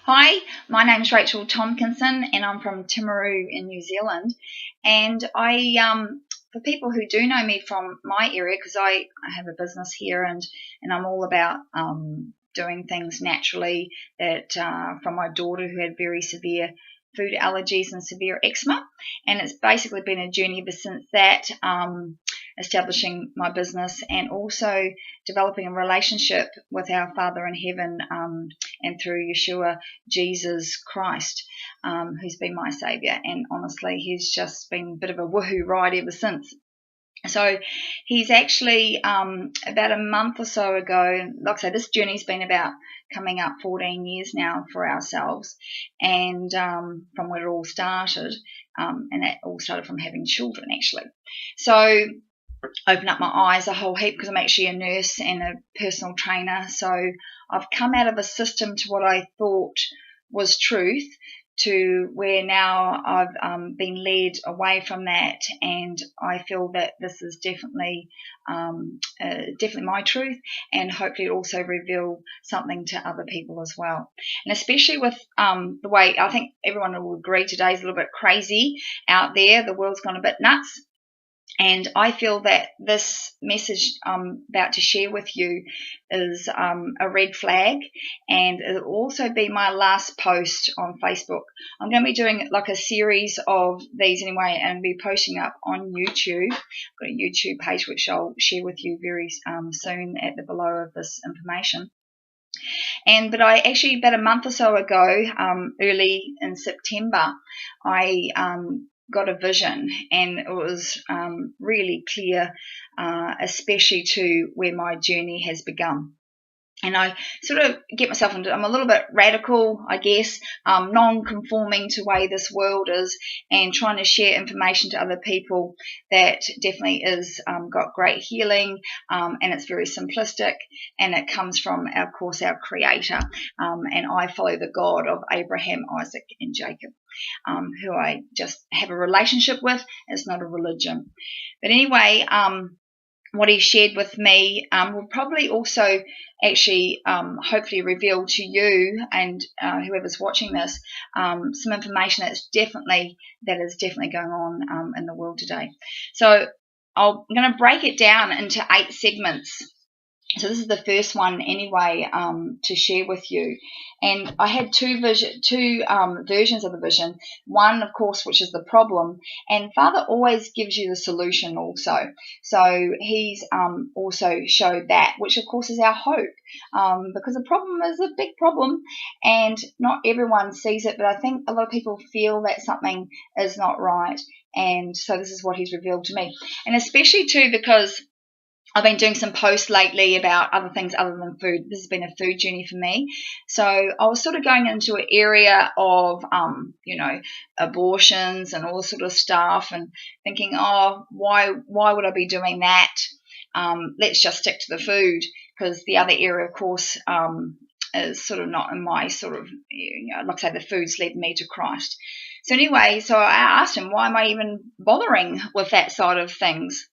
Hi, my name's Rachel Tompkinson and I'm from Timaru in New Zealand. And for people who do know me from my area, because I have a business here and I'm all about doing things naturally from my daughter who had very severe food allergies and severe eczema. And it's basically been a journey ever since that, establishing my business and also developing a relationship with our Father in heaven, and through Yeshua, Jesus Christ, who's been my saviour. And honestly, he's just been a bit of a woohoo ride ever since. So he's actually about a month or so ago, like I say, this journey's been about coming up 14 years now for ourselves, and from where it all started, and that all started from having children actually. So opened up my eyes a whole heap because I'm actually a nurse and a personal trainer. So I've come out of a system to what I thought was truth to where now I've been led away from that, and I feel that this is definitely my truth, and hopefully it also reveal something to other people as well. And especially with the way I think everyone will agree today is a little bit crazy out there. The world's gone a bit nuts. And I feel that this message I'm about to share with you is a red flag, and it'll also be my last post on Facebook. I'm going to be doing like a series of these anyway, and be posting up on YouTube. I've got a YouTube page which I'll share with you very soon at the below of this information. But I actually, about a month or so ago, early in September, I got a vision, and it was really clear, especially to where my journey has begun. And I sort of get myself into, I'm a little bit radical, I guess, non-conforming to the way this world is, and trying to share information to other people that definitely is got great healing, and it's very simplistic, and it comes from, of course, our Creator. And I follow the God of Abraham, Isaac, and Jacob, who I just have a relationship with. It's not a religion. But anyway, what he shared with me will probably also actually hopefully reveal to you and whoever's watching this some information that is definitely going on in the world today. So I'm going to break it down into 8 segments. So this is the first one anyway, to share with you. And I had two versions of the vision. One, of course, which is the problem. And Father always gives you the solution also. So he's also showed that, which of course is our hope, because the problem is a big problem and not everyone sees it. But I think a lot of people feel that something is not right. And so this is what he's revealed to me. And especially too because I've been doing some posts lately about other things other than food. This has been a food journey for me. So I was sort of going into an area of, abortions and all sort of stuff, and thinking, why would I be doing that? Let's just stick to the food, because the other area, of course, is sort of not in my sort of, like I say, the food's led me to Christ. So anyway, so I asked him, why am I even bothering with that side of things?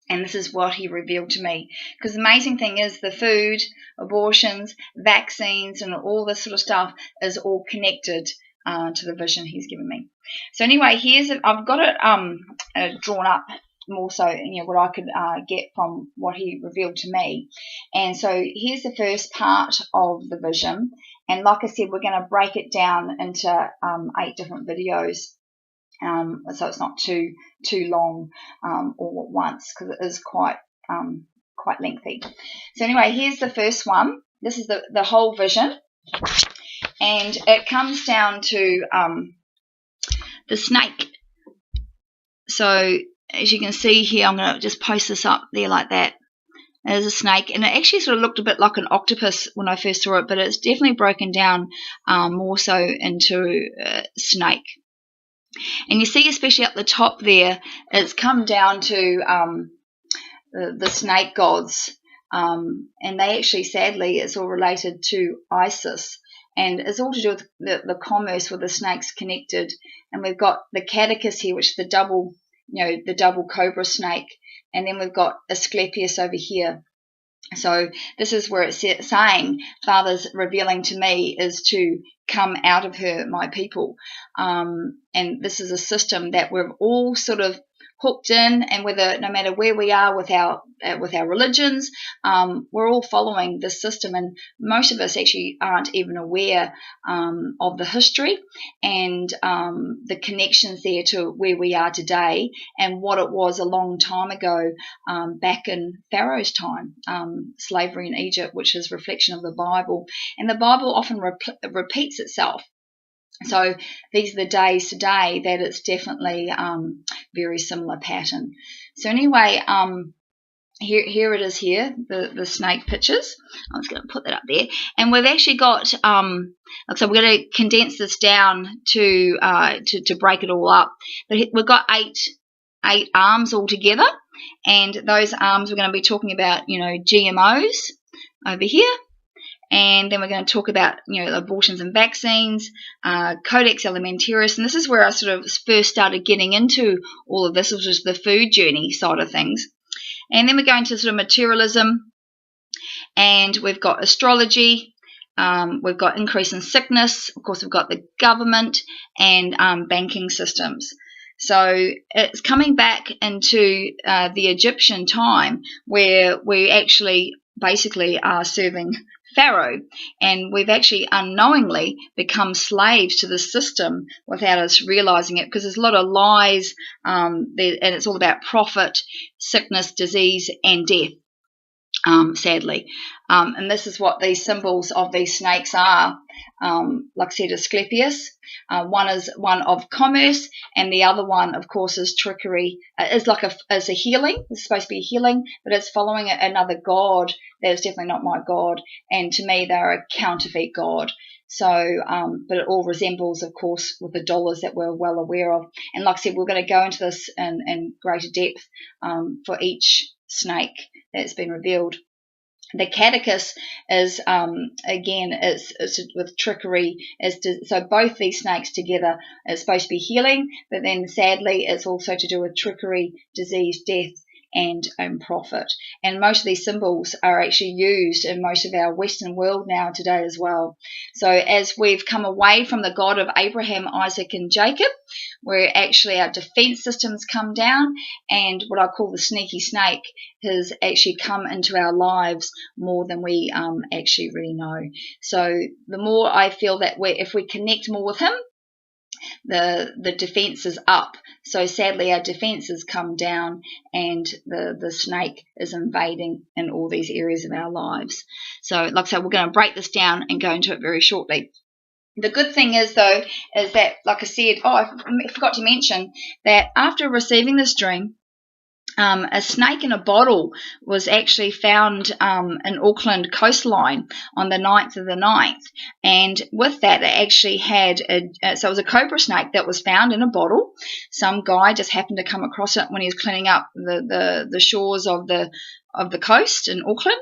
And this is what he revealed to me. Because the amazing thing is the food, abortions, vaccines, and all this sort of stuff is all connected to the vision he's given me. So anyway, I've got it drawn up more so, what I could get from what he revealed to me. And so here's the first part of the vision. And like I said, we're going to break it down into 8 different videos. So it's not too long all at once, because it is quite lengthy. So anyway, here's the first one. This is the whole vision, and it comes down to the snake. So as you can see here, I'm going to just post this up there like that. There's a snake, and it actually sort of looked a bit like an octopus when I first saw it, but it's definitely broken down more so into a snake. And you see, especially at the top there, it's come down to the snake gods. And they actually, sadly, it's all related to Isis. And it's all to do with the commerce with the snakes connected. And we've got the caduceus here, which is the double cobra snake. And then we've got Asclepius over here. So this is where it's saying, Father's revealing to me is to come out of her, my people. And this is a system that we're all sort of hooked in, and whether, no matter where we are with our religions, we're all following this system, and most of us actually aren't even aware of the history and the connections there to where we are today and what it was a long time ago, back in Pharaoh's time, slavery in Egypt, which is a reflection of the Bible. And the Bible often repeats itself. So these are the days today that it's definitely very similar pattern. So anyway, here it is here, the snake pictures. I'm just going to put that up there. And we've actually got, so we're going to condense this down to break it all up. But we've got eight arms altogether, and those arms we're going to be talking about, GMOs over here. And then we're going to talk about, abortions and vaccines, Codex Alimentarius. And this is where I sort of first started getting into all of this, which is the food journey side of things. And then we're going to sort of materialism. And we've got astrology. We've got increase in sickness. Of course, we've got the government and banking systems. So it's coming back into the Egyptian time where we actually basically are serving Pharaoh, and we've actually unknowingly become slaves to the system without us realizing it, because there's a lot of lies, and it's all about profit, sickness, disease, and death, sadly. And this is what these symbols of these snakes are. Like I said, Asclepius. One is one of commerce, and the other one, of course, is trickery. Is a healing. It's supposed to be healing, but it's following another god that is definitely not my God. And to me, they're a counterfeit god. So, but it all resembles, of course, with the dollars that we're well aware of. And like I said, we're going to go into this in greater depth for each snake that's been revealed. The catechus is, again, it's with trickery. So both these snakes together is supposed to be healing, but then sadly it's also to do with trickery, disease, death, and profit. And most of these symbols are actually used in most of our Western world now today as well. So as we've come away from the God of Abraham, Isaac, and Jacob, where actually our defense systems come down, and what I call the sneaky snake has actually come into our lives more than we actually really know. So the more I feel that if we connect more with him, the defense is up. So sadly our defenses come down, and the snake is invading in all these areas of our lives. So like I said, we're going to break this down and go into it very shortly. The good thing is, though, is that, like I said, I forgot to mention that after receiving this dream, a snake in a bottle was actually found in Auckland coastline on the 9th of the 9th. And with that, it actually had so it was a cobra snake that was found in a bottle. Some guy just happened to come across it when he was cleaning up the shores of the coast in Auckland.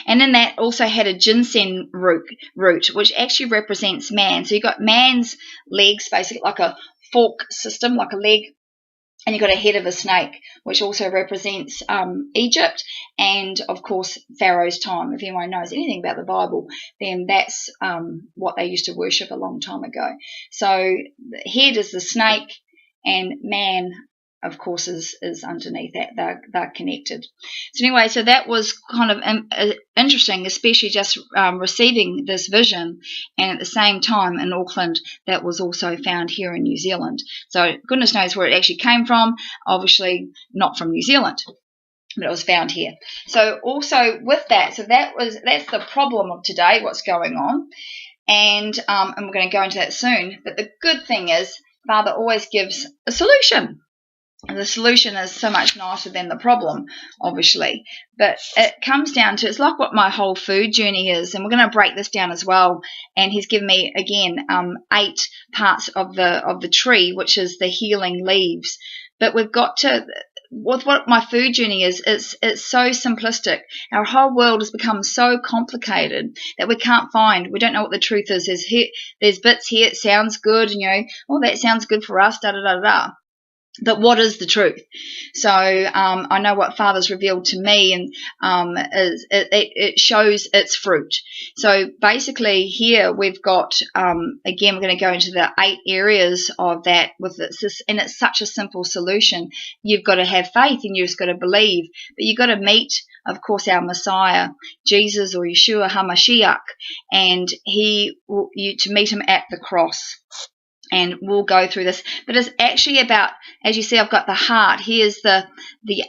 And then that also had a ginseng root, which actually represents man. So you've got man's legs, basically like a fork system, like a leg. And you've got a head of a snake, which also represents Egypt and, of course, Pharaoh's time. If anyone knows anything about the Bible, then that's what they used to worship a long time ago. So the head is the snake, and man, of course, is underneath that. They're connected. So anyway, so that was kind of interesting, especially just receiving this vision, and at the same time in Auckland, that was also found here in New Zealand. So goodness knows where it actually came from. Obviously not from New Zealand, but it was found here. So also with that, so that's the problem of today, what's going on, and we're going to go into that soon. But the good thing is, Father always gives a solution. The solution is so much nicer than the problem, obviously. But it comes down to, it's like what my whole food journey is, and we're going to break this down as well. And he's given me, again, 8 parts of the tree, which is the healing leaves. But we've got to, with what my food journey is, it's so simplistic. Our whole world has become so complicated that we don't know what the truth is. There's bits here, it sounds good, and that sounds good for us, da-da-da-da. But what is the truth? So I know what Father's revealed to me, and it shows its fruit. So basically, here we've got again, we're going to go into the 8 areas of that with this, and it's such a simple solution. You've got to have faith, and you've just got to believe, but you've got to meet, of course, our Messiah, Jesus or Yeshua HaMashiach, and to meet him at the cross. And we'll go through this, but it's actually about, as you see, I've got the heart. Here's the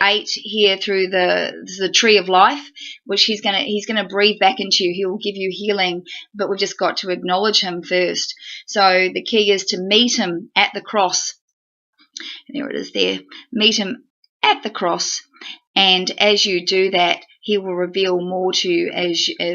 8 here through the tree of life, which he's gonna breathe back into you. He will give you healing, but we've just got to acknowledge him first. So the key is to meet him at the cross. There it is there. Meet him at the cross, and as you do that, he will reveal more to you,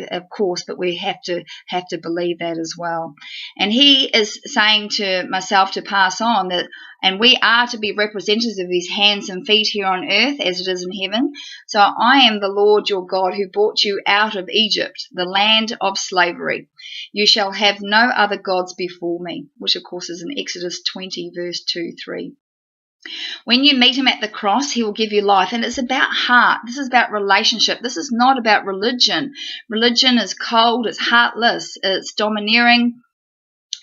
of course, but we have to believe that as well. And he is saying to myself to pass on that, and we are to be representatives of his hands and feet here on earth as it is in heaven. So I am the Lord your God who brought you out of Egypt, the land of slavery. You shall have no other gods before me, which of course is in Exodus 20 verse 2-3. When you meet him at the cross, he will give you life. And it's about heart. This is about relationship. This is not about religion. Religion is cold, it's heartless, it's domineering,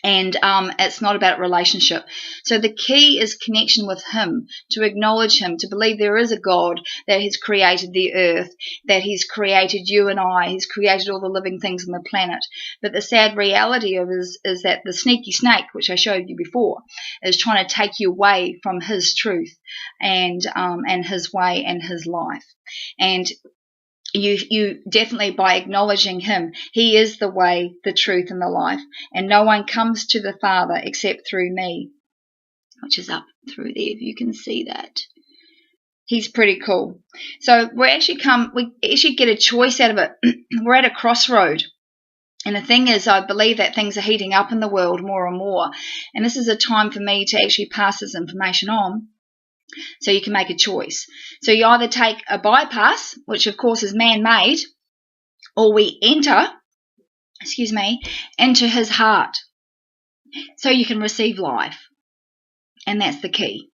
and it's not about relationship. So the key is connection with him, to acknowledge him, to believe there is a God that has created the earth, that he's created you and I, he's created all the living things on the planet. But the sad reality of it is that the sneaky snake, which I showed you before, is trying to take you away from his truth and his way and his life. And you definitely, by acknowledging him, he is the way, the truth, and the life, and no one comes to the Father except through me, which is up through there, if you can see that. He's pretty cool. So we actually get a choice out of it. We're at a crossroad. And the thing is, I believe that things are heating up in the world more and more, and this is a time for me to actually pass this information on, so you can make a choice. So you either take a bypass, which of course is man-made, or we enter, into his heart, so you can receive life. And that's the key.